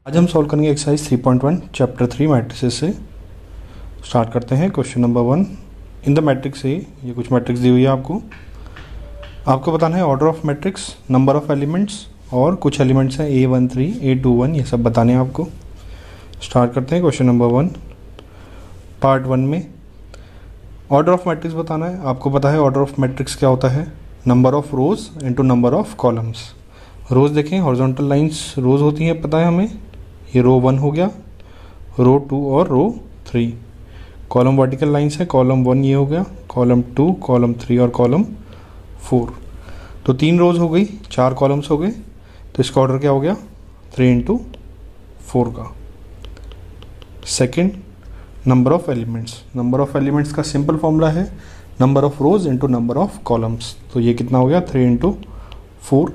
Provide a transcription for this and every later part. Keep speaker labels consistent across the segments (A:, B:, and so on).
A: आज हम सॉल्व करेंगे एक्सरसाइज 3.1 चैप्टर 3 मैट्रिसेस से। स्टार्ट करते हैं question number 1। In the matrix A, ये कुछ मैट्रिक्स दी हुई है आपको बताना है order of matrix, number of elements और कुछ एलिमेंट्स हैं A13 A21, ये सब बताने हैं आपको। स्टार्ट करते हैं क्वेश्चन नंबर 1 पार्ट 1 में। ऑर्डर ऑफ मैट्रिक्स बताना है। आपको पता है ऑर्डर ऑफ मैट्रिक्स क्या होता है, number of rows into number of columns. Rows देखें, हॉरिजॉन्टल लाइंस रोज होती हैं, पता है हमें। ये रो 1 हो गया, रो 2 और रो 3। कॉलम वर्टिकल लाइंस है, कॉलम 1 ये हो गया, कॉलम 2, कॉलम 3 और कॉलम 4। तो 3 रोज हो गई, 4 कॉलम्स हो गए। तो इसका ऑर्डर क्या हो गया, 3 इंटू 4 का। Second, number of elements. Number of elements का सिंपल फॉर्मूला है number of rows into number of columns. तो ये कितना हो गया, 3 इंटू 4,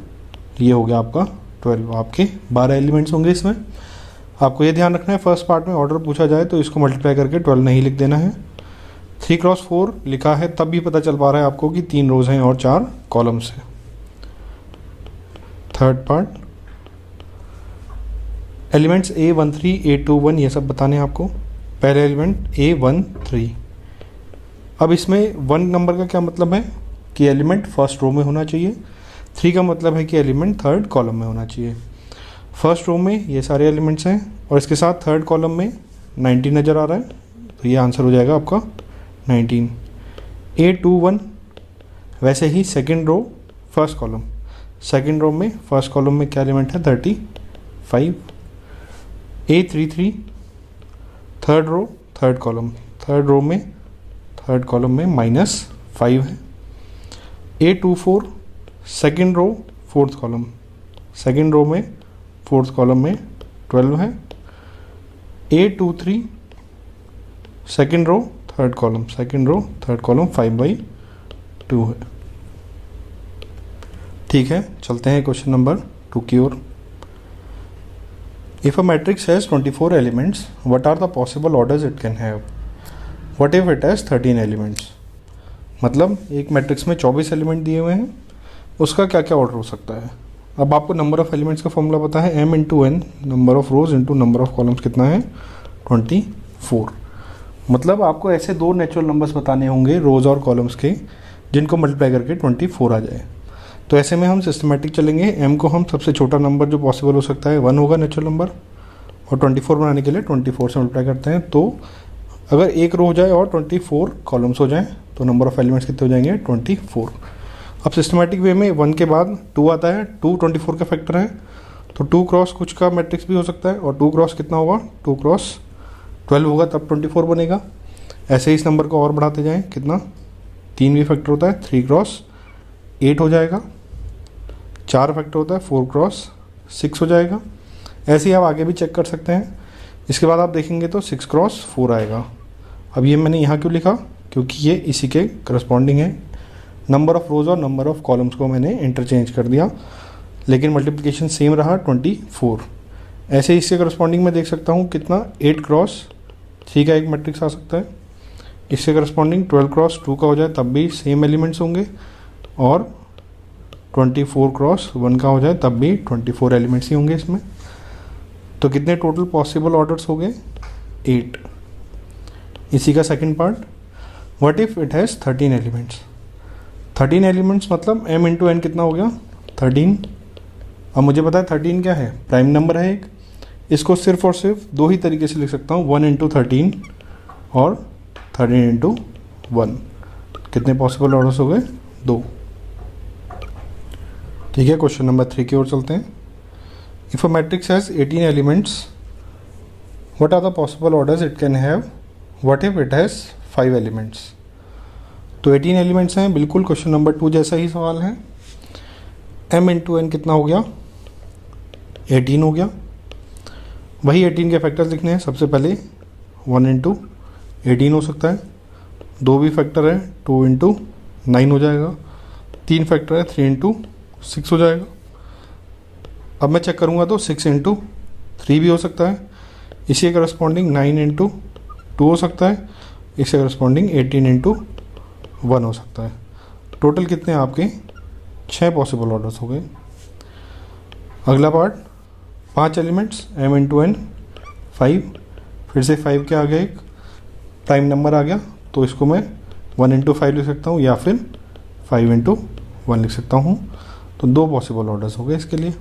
A: ये हो गया आपका 12। आपके 12 एलिमेंट्स होंगे इसमें। आपको ये ध्यान रखना है, फर्स्ट पार्ट में ऑर्डर पूछा जाए तो इसको मल्टीप्लाई करके 12 नहीं लिख देना है। 3x4 लिखा है तब भी पता चल पा रहा है आपको कि 3 रोज हैं और 4 कॉलम्स हैं। Third part, elements A13 A21 ये सब बताने हैं आपको। पहले एलिमेंट A13। अब इसमें 1 नंबर का क्या मतलब है कि एलिमेंट फर्स्ट रो में होना चाहिए। 3 का मतलब है कि एलिमेंट थर्ड कॉलम में होना चाहिए। फर्स्ट रो में ये सारे एलिमेंट्स हैं और इसके साथ थर्ड कॉलम में 19 नज़र आ रहा है, तो ये आंसर हो जाएगा आपका 19। A21 वैसे ही second row first column, second row में फर्स्ट कॉलम में क्या एलिमेंट है, 35। A33 third row third column, third row में थर्ड कॉलम में -5 है। A24 second row fourth column, second row में फोर्थ कॉलम में 12 है। A23 second row third column, second row third column 5/2 है। ठीक है, चलते हैं क्वेश्चन नंबर 2 की ओर। If a matrix has 24 elements, what are the possible orders it can have. What if it has 13 elements. मतलब एक मैट्रिक्स में 24 एलिमेंट दिए हुए हैं, उसका क्या क्या ऑर्डर हो सकता है। अब आपको नंबर ऑफ एलिमेंट्स का फॉर्मूला पता है, m into n, number of rows into number of columns कितना है, 24। मतलब आपको ऐसे 2 नेचुरल नंबर्स बताने होंगे रोज और कॉलम्स के, जिनको मल्टीप्लाई करके 24 आ जाए। तो ऐसे में हम सिस्टमेटिक चलेंगे। m को हम सबसे छोटा नंबर जो पॉसिबल हो सकता है 1 होगा नेचुरल नंबर, और 24 बनाने के लिए 24 से मल्टीप्लाई करते हैं। तो अगर एक रो हो जाए और 24 कॉलम्स हो जाएँ तो नंबर ऑफ एलिमेंट्स कितने हो जाएंगे, 24। अब सिस्टमेटिक वे में 1 के बाद 2 आता है, 2 24 का फैक्टर है, तो 2 क्रॉस कुछ का मैट्रिक्स भी हो सकता है, और 2 क्रॉस कितना होगा, 2 क्रॉस 12 होगा, तब 24 बनेगा। ऐसे ही इस नंबर को और बढ़ाते जाएं, कितना, 3 भी फैक्टर होता है, 3 क्रॉस 8 हो जाएगा। 4 फैक्टर होता है, 4 क्रॉस 6 हो जाएगा। ऐसे ही आप आगे भी चेक कर सकते हैं। इसके बाद आप देखेंगे तो 6 क्रॉस 4 आएगा। अब ये मैंने यहाँ क्यों लिखा, क्योंकि ये इसी के करस्पॉन्डिंग है। नंबर ऑफ रोज और नंबर ऑफ कॉलम्स को मैंने इंटरचेंज कर दिया, लेकिन मल्टीप्लिकेशन सेम रहा, 24। ऐसे इसके करस्पॉन्डिंग में देख सकता हूँ कितना, 8 क्रॉस 3 का एक मैट्रिक्स आ सकता है। इसके करस्पॉन्डिंग 12 क्रॉस 2 का हो जाए तब भी सेम एलिमेंट्स होंगे, और 24 क्रॉस 1 का हो जाए तब भी 24 एलिमेंट्स ही होंगे इसमें। तो कितने टोटल पॉसिबल ऑर्डर्स हो गए, 8। इसी का second part, what if it has 13 elements. 13 elements मतलब m इंटू एन कितना हो गया, 13। अब मुझे पता है 13 क्या है, प्राइम नंबर है एक। इसको सिर्फ और सिर्फ 2 ही तरीके से लिख सकता हूँ, 1 इंटू 13 और 13 इंटू 1। कितने पॉसिबल ऑर्डर्स हो गए, 2। ठीक है, क्वेश्चन नंबर 3 की ओर चलते हैं। If a matrix has 18 elements, what are the possible orders it can have. What if it has 5 elements. तो 18 एलिमेंट्स हैं, बिल्कुल क्वेश्चन नंबर 2 जैसा ही सवाल है। m इंटू एन कितना हो गया, 18 हो गया। वही 18 के फैक्टर्स लिखने हैं। सबसे पहले 1 इंटू 18 हो सकता है, 2 भी फैक्टर है, 2 इंटू 9 हो जाएगा, 3 फैक्टर है, 3 इंटू 6 हो जाएगा। अब मैं चेक करूँगा तो 6 इंटू 3 भी हो सकता है। इसी के करस्पॉन्डिंग 9 इंटू 2 हो सकता है। इसके करस्पॉन्डिंग 18 इंटू 1 हो सकता है। टोटल कितने आपके, 6 पॉसिबल ऑर्डर्स हो गए। अगला part, 5 elements m into n 5, फिर से 5 के आगे एक प्राइम नंबर आ गया, तो इसको मैं 1 इंटू 5 लिख सकता हूँ या फिर 5 इंटू 1 लिख सकता हूँ। तो 2 पॉसिबल ऑर्डर्स हो गए इसके लिए।